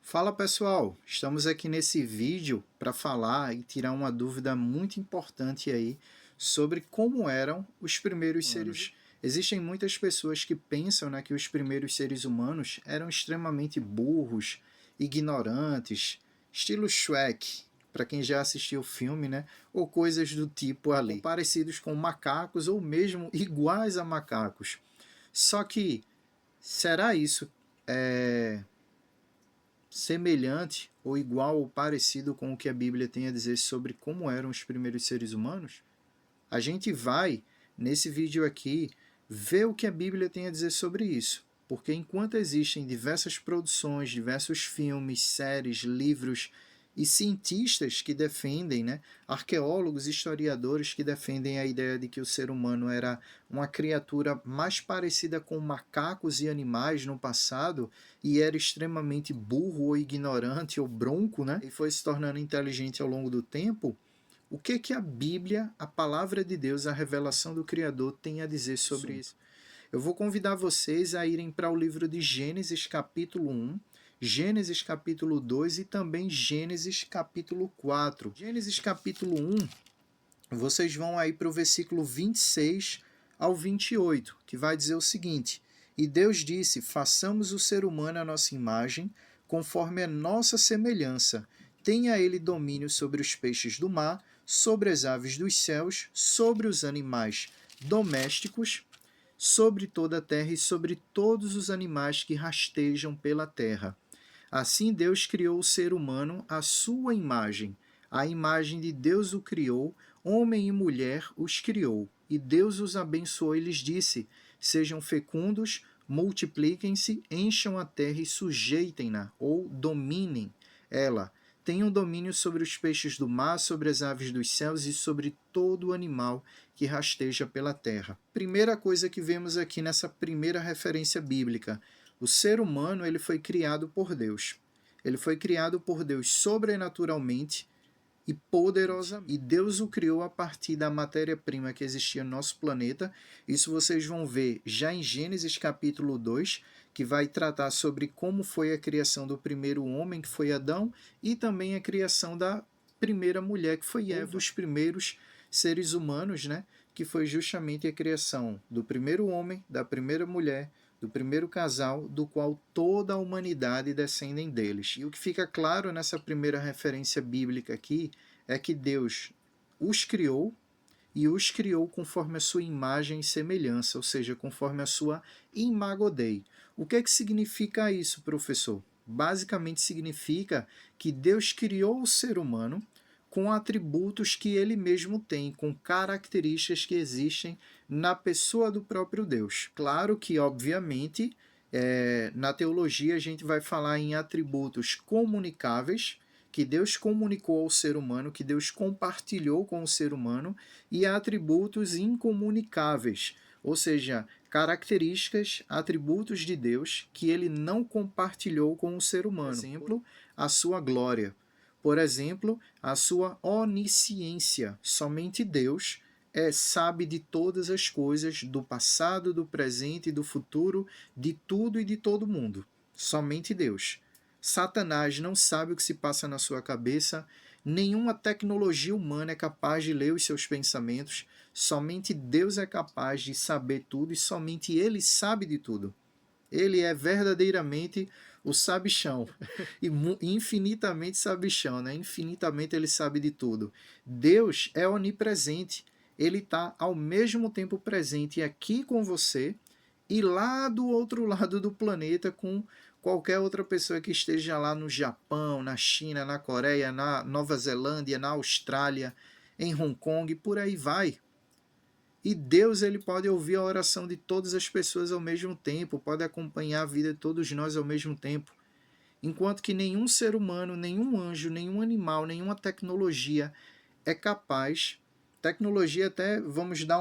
Fala pessoal, estamos aqui nesse vídeo para falar e tirar uma dúvida muito importante aí sobre como eram os primeiros seres. Existem muitas pessoas que pensam, né, que os primeiros seres humanos eram extremamente burros, ignorantes, estilo Shrek, para quem já assistiu o filme, né, ou coisas do tipo ali, ou parecidos com macacos ou mesmo iguais a macacos. Só que será isso semelhante ou igual ou parecido com o que a Bíblia tem a dizer sobre como eram os primeiros seres humanos? A gente vai, nesse vídeo aqui, ver o que a Bíblia tem a dizer sobre isso. Porque enquanto existem diversas produções, diversos filmes, séries, livros e cientistas que defendem, né, arqueólogos, historiadores que defendem a ideia de que o ser humano era uma criatura mais parecida com macacos e animais no passado e era extremamente burro ou ignorante ou bronco, né, e foi se tornando inteligente ao longo do tempo, o que que a Bíblia, a palavra de Deus, a revelação do Criador tem a dizer sobre isso? Eu vou convidar vocês a irem para o livro de Gênesis capítulo 1, Gênesis capítulo 2 e também Gênesis capítulo 4. Gênesis capítulo 1, vocês vão aí para o versículo 26 ao 28, que vai dizer o seguinte: E Deus disse: Façamos o ser humano à nossa imagem, conforme a nossa semelhança. Tenha ele domínio sobre os peixes do mar, sobre as aves dos céus, sobre os animais domésticos, sobre toda a terra e sobre todos os animais que rastejam pela terra. Assim Deus criou o ser humano à sua imagem. A imagem de Deus o criou, homem e mulher os criou. E Deus os abençoou e lhes disse: Sejam fecundos, multipliquem-se, encham a terra e sujeitem-na, ou dominem ela. Tenham domínio sobre os peixes do mar, sobre as aves dos céus e sobre todo o animal que rasteja pela terra. Primeira coisa que vemos aqui nessa primeira referência bíblica: o ser humano ele foi criado por Deus. Ele foi criado por Deus sobrenaturalmente e poderosamente. E Deus o criou a partir da matéria-prima que existia no nosso planeta. Isso vocês vão ver já em Gênesis capítulo 2, que vai tratar sobre como foi a criação do primeiro homem, que foi Adão, e também a criação da primeira mulher, que foi Eva, dos primeiros seres humanos, né? Que foi justamente a criação do primeiro homem, da primeira mulher, do primeiro casal, do qual toda a humanidade descendem deles. E o que fica claro nessa primeira referência bíblica aqui é que Deus os criou e os criou conforme a sua imagem e semelhança, ou seja, conforme a sua imago Dei. O que é que significa isso, professor? Basicamente significa que Deus criou o ser humano com atributos que ele mesmo tem, com características que existem na pessoa do próprio Deus. Claro que, obviamente, na teologia a gente vai falar em atributos comunicáveis, que Deus comunicou ao ser humano, que Deus compartilhou com o ser humano, e atributos incomunicáveis, ou seja, características, atributos de Deus que ele não compartilhou com o ser humano. Por exemplo, a sua glória. Por exemplo, a sua onisciência. Somente Deus sabe de todas as coisas, do passado, do presente e do futuro, de tudo e de todo mundo. Somente Deus. Satanás não sabe o que se passa na sua cabeça, nenhuma tecnologia humana é capaz de ler os seus pensamentos, somente Deus é capaz de saber tudo e somente Ele sabe de tudo. Ele é verdadeiramente o sabichão, e infinitamente sabichão, né? Infinitamente ele sabe de tudo. Deus é onipresente, ele está ao mesmo tempo presente aqui com você e lá do outro lado do planeta com qualquer outra pessoa que esteja lá no Japão, na China, na Coreia, na Nova Zelândia, na Austrália, em Hong Kong, por aí vai. E Deus ele pode ouvir a oração de todas as pessoas ao mesmo tempo, pode acompanhar a vida de todos nós ao mesmo tempo. Enquanto que nenhum ser humano, nenhum anjo, nenhum animal, nenhuma tecnologia é capaz, tecnologia até vamos dar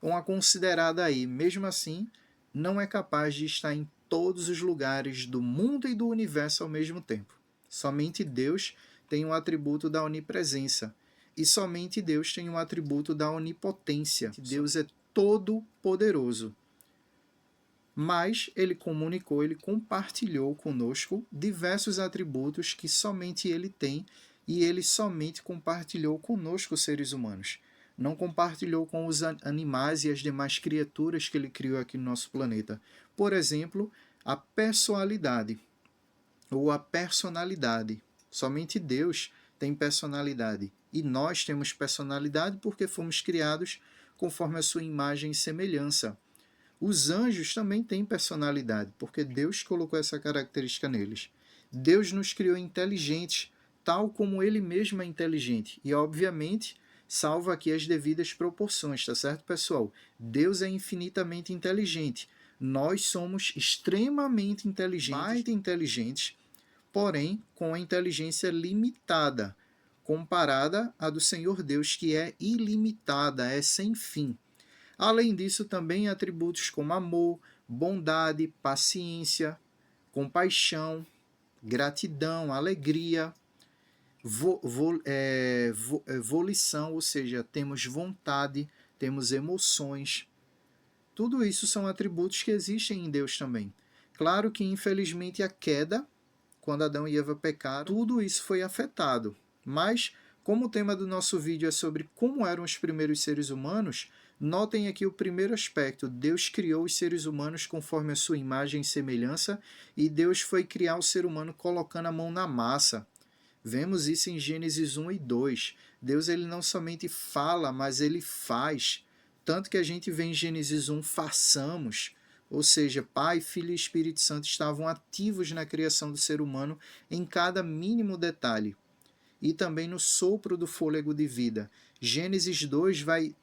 uma considerada aí, mesmo assim, não é capaz de estar em todos os lugares do mundo e do universo ao mesmo tempo. Somente Deus tem o atributo da onipresença. E somente Deus tem o atributo da onipotência. Deus é todo poderoso. mas ele comunicou, ele compartilhou conosco diversos atributos que somente ele tem e ele somente compartilhou conosco, seres humanos. Não compartilhou com os animais e as demais criaturas que ele criou aqui no nosso planeta. Por exemplo, a pessoalidade ou a personalidade. Somente Deus tem personalidade e nós temos personalidade porque fomos criados conforme a sua imagem e semelhança. Os anjos também têm personalidade, porque Deus colocou essa característica neles. Deus nos criou inteligentes, tal como Ele mesmo é inteligente. E, obviamente, salva aqui as devidas proporções, tá certo, pessoal? Deus é infinitamente inteligente. Nós somos extremamente inteligentes, porém com a inteligência limitada, comparada à do Senhor Deus, que é ilimitada, é sem fim. Além disso, também atributos como amor, bondade, paciência, compaixão, gratidão, alegria, volição, ou seja, temos vontade, temos emoções. Tudo isso são atributos que existem em Deus também. Claro que, infelizmente, a queda, quando Adão e Eva pecaram, tudo isso foi afetado. Mas, como o tema do nosso vídeo é sobre como eram os primeiros seres humanos, notem aqui o primeiro aspecto. Deus criou os seres humanos conforme a sua imagem e semelhança, e Deus foi criar o ser humano colocando a mão na massa. Vemos isso em Gênesis 1 e 2. Deus ele não somente fala, mas ele faz. Tanto que a gente vê em Gênesis 1, façamos. Ou seja, Pai, Filho e Espírito Santo estavam ativos na criação do ser humano em cada mínimo detalhe. E também no sopro do fôlego de vida. Gênesis 2 vai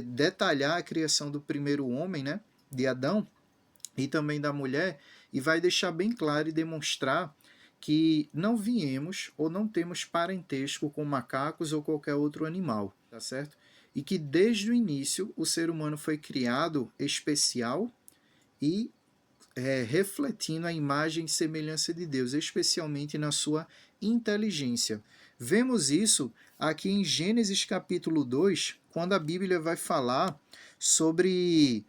detalhar a criação do primeiro homem, né, de Adão, e também da mulher, e vai deixar bem claro e demonstrar que não viemos ou não temos parentesco com macacos ou qualquer outro animal, tá certo? E que desde o início o ser humano foi criado especial e refletindo a imagem e semelhança de Deus, especialmente na sua inteligência. Vemos isso aqui em Gênesis capítulo 2, quando a Bíblia vai falar sobre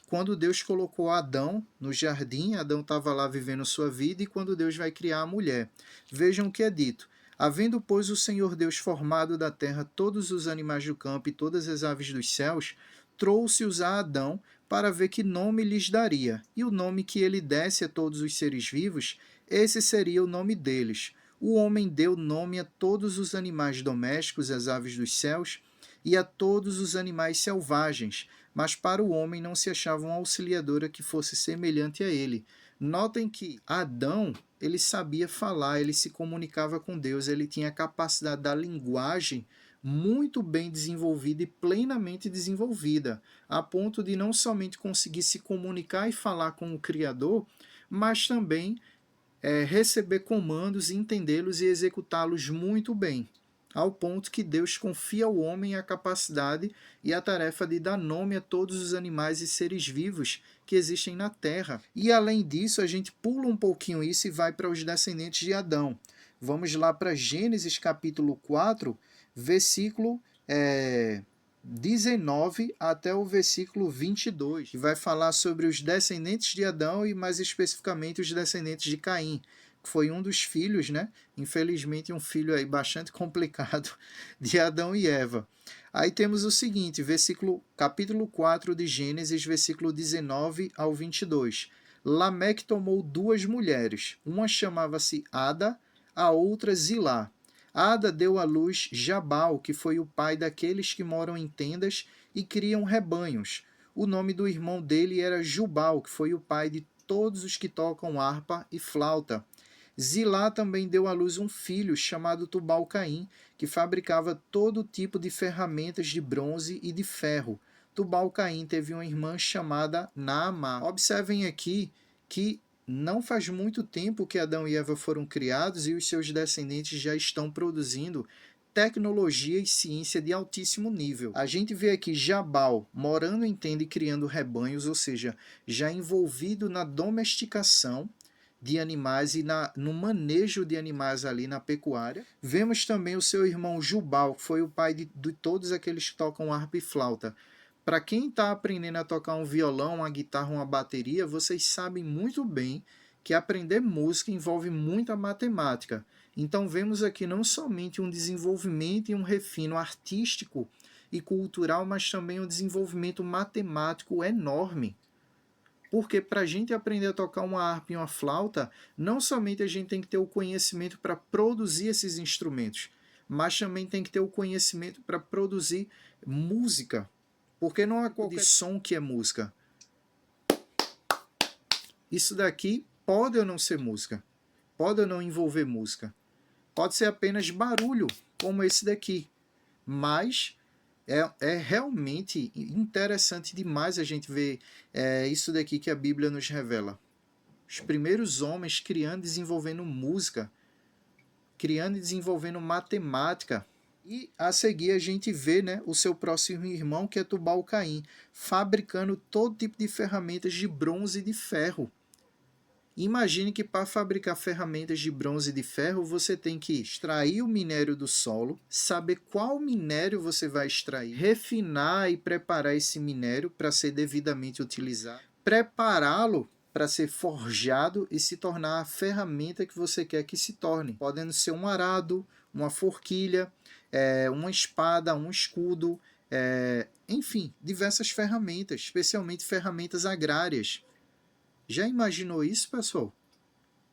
quando Deus colocou Adão no jardim. Adão estava lá vivendo sua vida, e quando Deus vai criar a mulher. Vejam o que é dito. Havendo, pois, o Senhor Deus formado da terra todos os animais do campo e todas as aves dos céus, trouxe-os a Adão para ver que nome lhes daria. E o nome que ele desse a todos os seres vivos, esse seria o nome deles. O homem deu nome a todos os animais domésticos, as aves dos céus, e a todos os animais selvagens, mas para o homem não se achava uma auxiliadora que fosse semelhante a ele. Notem que Adão, ele sabia falar, ele se comunicava com Deus, ele tinha a capacidade da linguagem muito bem desenvolvida e plenamente desenvolvida, a ponto de não somente conseguir se comunicar e falar com o Criador, mas também receber comandos, entendê-los e executá-los muito bem, ao ponto que Deus confia ao homem a capacidade e a tarefa de dar nome a todos os animais e seres vivos que existem na Terra. E além disso, a gente pula um pouquinho isso e vai para os descendentes de Adão. Vamos lá para Gênesis capítulo 4, versículo 19 até o versículo 22, que vai falar sobre os descendentes de Adão e mais especificamente os descendentes de Caim, que foi um dos filhos, né? Infelizmente um filho aí bastante complicado de Adão e Eva. Aí temos o seguinte, capítulo 4 de Gênesis, versículo 19 ao 22. Lameque tomou duas mulheres, uma chamava-se Ada, a outra Zilá. Ada deu à luz Jabal, que foi o pai daqueles que moram em tendas e criam rebanhos. O nome do irmão dele era Jubal, que foi o pai de todos os que tocam harpa e flauta. Zilá também deu à luz um filho chamado Tubal-Caim, que fabricava todo tipo de ferramentas de bronze e de ferro. Tubal-Caim teve uma irmã chamada Naamá. Observem aqui que não faz muito tempo que Adão e Eva foram criados e os seus descendentes já estão produzindo tecnologia e ciência de altíssimo nível. A gente vê aqui Jabal morando em tenda e criando rebanhos, ou seja, já envolvido na domesticação de animais e no manejo de animais ali na pecuária. Vemos também o seu irmão Jubal, que foi o pai de todos aqueles que tocam harpa e flauta, Para quem está aprendendo a tocar um violão, uma guitarra, uma bateria, vocês sabem muito bem que aprender música envolve muita matemática. Então vemos aqui não somente um desenvolvimento e um refino artístico e cultural, mas também um desenvolvimento matemático enorme. Porque para a gente aprender a tocar uma harpa e uma flauta, não somente a gente tem que ter o conhecimento para produzir esses instrumentos, mas também tem que ter o conhecimento para produzir música. Porque não é qualquer som que é música. Isso daqui pode ou não ser música, pode ou não envolver música, pode ser apenas barulho, como esse daqui, mas é realmente interessante demais a gente ver isso daqui que a Bíblia nos revela. Os primeiros homens criando e desenvolvendo música, criando e desenvolvendo matemática. E a seguir a gente vê, né, o seu próximo irmão, que é Tubal-Caim, fabricando todo tipo de ferramentas de bronze e de ferro. Imagine que para fabricar ferramentas de bronze e de ferro, você tem que extrair o minério do solo, saber qual minério você vai extrair, refinar e preparar esse minério para ser devidamente utilizado, prepará-lo para ser forjado e se tornar a ferramenta que você quer que se torne, podendo ser um arado, uma forquilha, uma espada, um escudo, enfim, diversas ferramentas, especialmente ferramentas agrárias. Já imaginou isso, pessoal?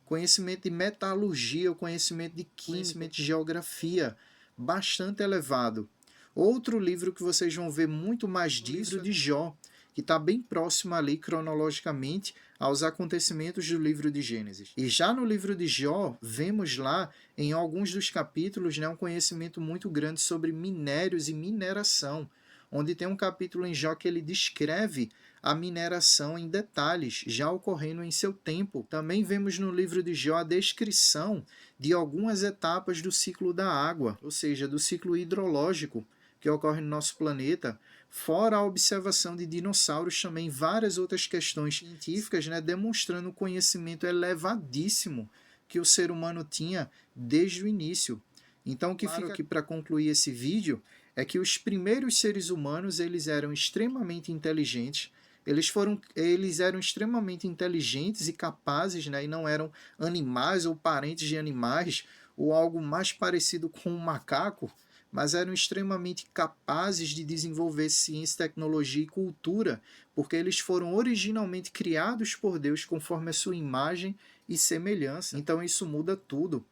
Conhecimento de metalurgia, o conhecimento de química, conhecimento de geografia, bastante elevado. Outro livro que vocês vão ver muito mais disso, livro de Jó, que está bem próximo ali, cronologicamente, aos acontecimentos do livro de Gênesis. E já no livro de Jó, vemos lá, em alguns dos capítulos, né, um conhecimento muito grande sobre minérios e mineração, onde tem um capítulo em Jó que ele descreve a mineração em detalhes, já ocorrendo em seu tempo. Também vemos no livro de Jó a descrição de algumas etapas do ciclo da água, ou seja, do ciclo hidrológico que ocorre no nosso planeta, fora a observação de dinossauros, também várias outras questões científicas, né, demonstrando o conhecimento elevadíssimo que o ser humano tinha desde o início. Então, o que fica aqui para concluir esse vídeo é que os primeiros seres humanos eles eram extremamente inteligentes, eles eram extremamente inteligentes e capazes, né, e não eram animais ou parentes de animais, ou algo mais parecido com um macaco, mas eram extremamente capazes de desenvolver ciência, tecnologia e cultura, porque eles foram originalmente criados por Deus conforme a sua imagem e semelhança. Então isso muda tudo.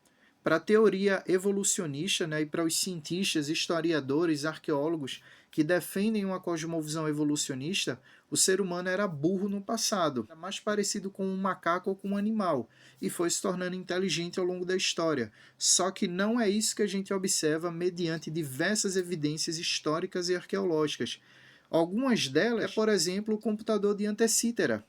Para a teoria evolucionista, né, e para os cientistas, historiadores, arqueólogos que defendem uma cosmovisão evolucionista, o ser humano era burro no passado, era mais parecido com um macaco ou com um animal, e foi se tornando inteligente ao longo da história. Só que não é isso que a gente observa mediante diversas evidências históricas e arqueológicas. Algumas delas por exemplo, o computador de Antecítera,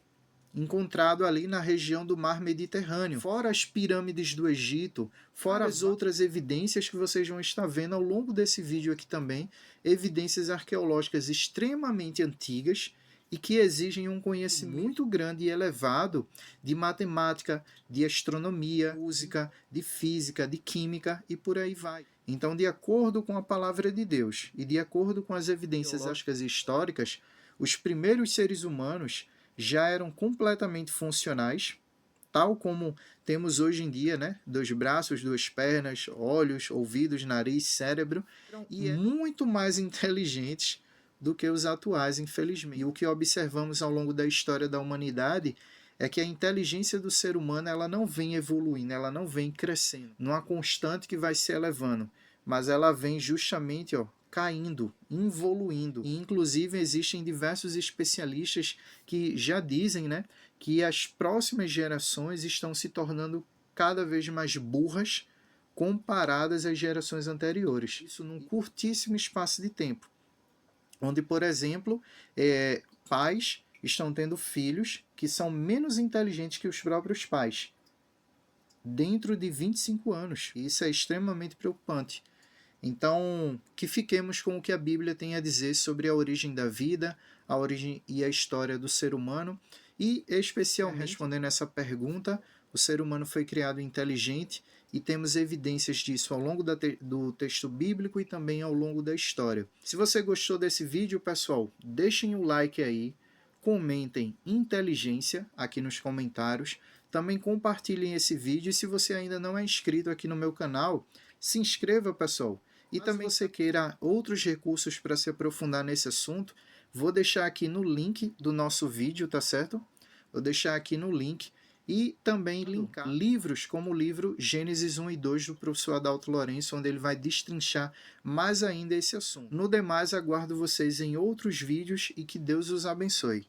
encontrado ali na região do mar Mediterrâneo, fora as pirâmides do Egito, fora as outras evidências que vocês vão estar vendo ao longo desse vídeo aqui também, evidências arqueológicas extremamente antigas e que exigem um conhecimento muito grande e elevado de matemática, de astronomia, música, de física, de química e por aí vai. Então, de acordo com a palavra de Deus e de acordo com as evidências arqueológicas e históricas, os primeiros seres humanos já eram completamente funcionais, tal como temos hoje em dia, né? 2 braços, 2 pernas, olhos, ouvidos, nariz, cérebro, e muito mais inteligentes do que os atuais, infelizmente. E o que observamos ao longo da história da humanidade é que a inteligência do ser humano ela não vem evoluindo, ela não vem crescendo, numa constante que vai se elevando, mas ela vem justamente, caindo, involuindo. E, inclusive, existem diversos especialistas que já dizem, né, que as próximas gerações estão se tornando cada vez mais burras comparadas às gerações anteriores. Isso num curtíssimo espaço de tempo. Onde, por exemplo, pais estão tendo filhos que são menos inteligentes que os próprios pais dentro de 25 anos. E isso é extremamente preocupante. Então, que fiquemos com o que a Bíblia tem a dizer sobre a origem da vida, a origem e a história do ser humano, e especialmente respondendo essa pergunta, O ser humano foi criado inteligente e temos evidências disso ao longo do texto bíblico e também ao longo da história. Se você gostou desse vídeo, pessoal, deixem o like aí, comentem inteligência aqui nos comentários, também compartilhem esse vídeo e se você ainda não é inscrito aqui no meu canal, se inscreva, pessoal. E também se você queira outros recursos para se aprofundar nesse assunto, vou deixar aqui no link do nosso vídeo, tá certo? Vou deixar aqui no link e também linkar livros como o livro Gênesis 1 e 2 do professor Adalto Lourenço, onde ele vai destrinchar mais ainda esse assunto. No demais, aguardo vocês em outros vídeos e que Deus os abençoe.